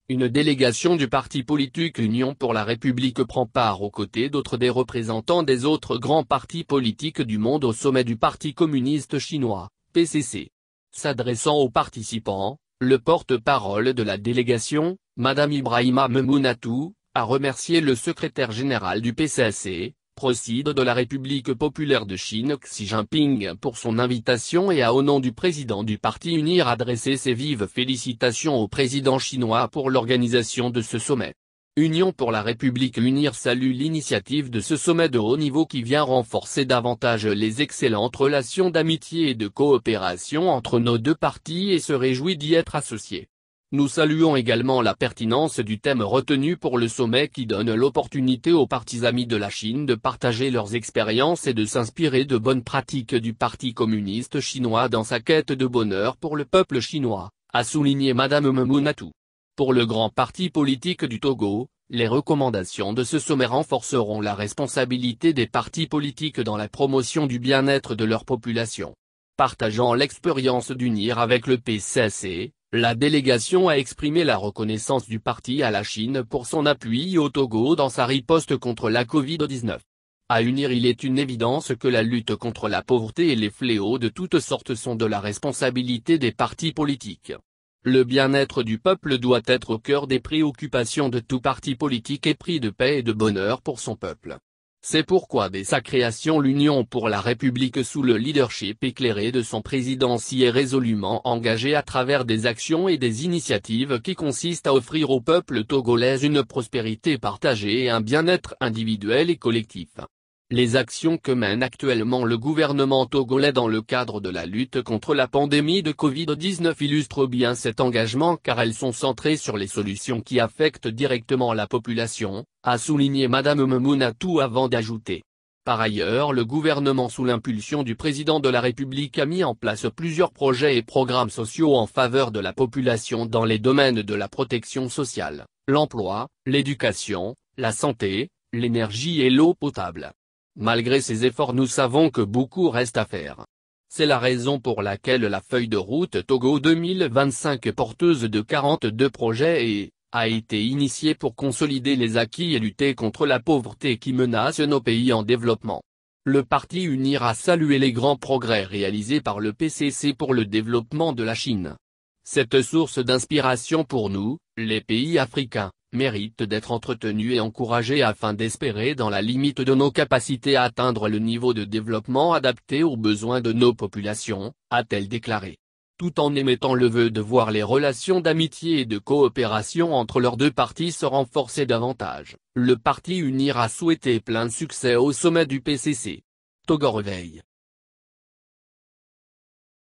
Une délégation du parti politique Union pour la République prend part aux côtés d'autres des représentants des autres grands partis politiques du monde au sommet du Parti communiste chinois, PCC. S'adressant aux participants, le porte-parole de la délégation, Madame Ibrahima Memounatou, a remercié le secrétaire général du PCC, Président de la République populaire de Chine Xi Jinping pour son invitation et a au nom du président du Parti UNIR adressé ses vives félicitations au président chinois pour l'organisation de ce sommet. Union pour la République UNIR salue l'initiative de ce sommet de haut niveau qui vient renforcer davantage les excellentes relations d'amitié et de coopération entre nos deux partis et se réjouit d'y être associé. Nous saluons également la pertinence du thème retenu pour le sommet qui donne l'opportunité aux partis amis de la Chine de partager leurs expériences et de s'inspirer de bonnes pratiques du Parti communiste chinois dans sa quête de bonheur pour le peuple chinois, a souligné Madame Memounatou. Pour le grand parti politique du Togo, les recommandations de ce sommet renforceront la responsabilité des partis politiques dans la promotion du bien-être de leur population. Partageant l'expérience d'unir avec le PCC, la délégation a exprimé la reconnaissance du parti à la Chine pour son appui au Togo dans sa riposte contre la Covid-19. À unir, il est une évidence que la lutte contre la pauvreté et les fléaux de toutes sortes sont de la responsabilité des partis politiques. Le bien-être du peuple doit être au cœur des préoccupations de tout parti politique épris de paix et de bonheur pour son peuple. C'est pourquoi dès sa création l'Union pour la République sous le leadership éclairé de son président s'y est résolument engagée à travers des actions et des initiatives qui consistent à offrir au peuple togolais une prospérité partagée et un bien-être individuel et collectif. Les actions que mène actuellement le gouvernement togolais dans le cadre de la lutte contre la pandémie de Covid-19 illustrent bien cet engagement car elles sont centrées sur les solutions qui affectent directement la population, a souligné Madame Memounatou avant d'ajouter. Par ailleurs, le gouvernement sous l'impulsion du président de la République a mis en place plusieurs projets et programmes sociaux en faveur de la population dans les domaines de la protection sociale, l'emploi, l'éducation, la santé, l'énergie et l'eau potable. Malgré ces efforts, nous savons que beaucoup reste à faire. C'est la raison pour laquelle la feuille de route Togo 2025 porteuse de 42 projets a été initiée pour consolider les acquis et lutter contre la pauvreté qui menace nos pays en développement. Le parti UNIR a salué les grands progrès réalisés par le PCC pour le développement de la Chine. Cette source d'inspiration pour nous, les pays africains, mérite d'être entretenue et encouragée afin d'espérer dans la limite de nos capacités à atteindre le niveau de développement adapté aux besoins de nos populations, a-t-elle déclaré. Tout en émettant le vœu de voir les relations d'amitié et de coopération entre leurs deux partis se renforcer davantage, le parti UNIR a souhaité plein succès au sommet du PCC. Togo réveille.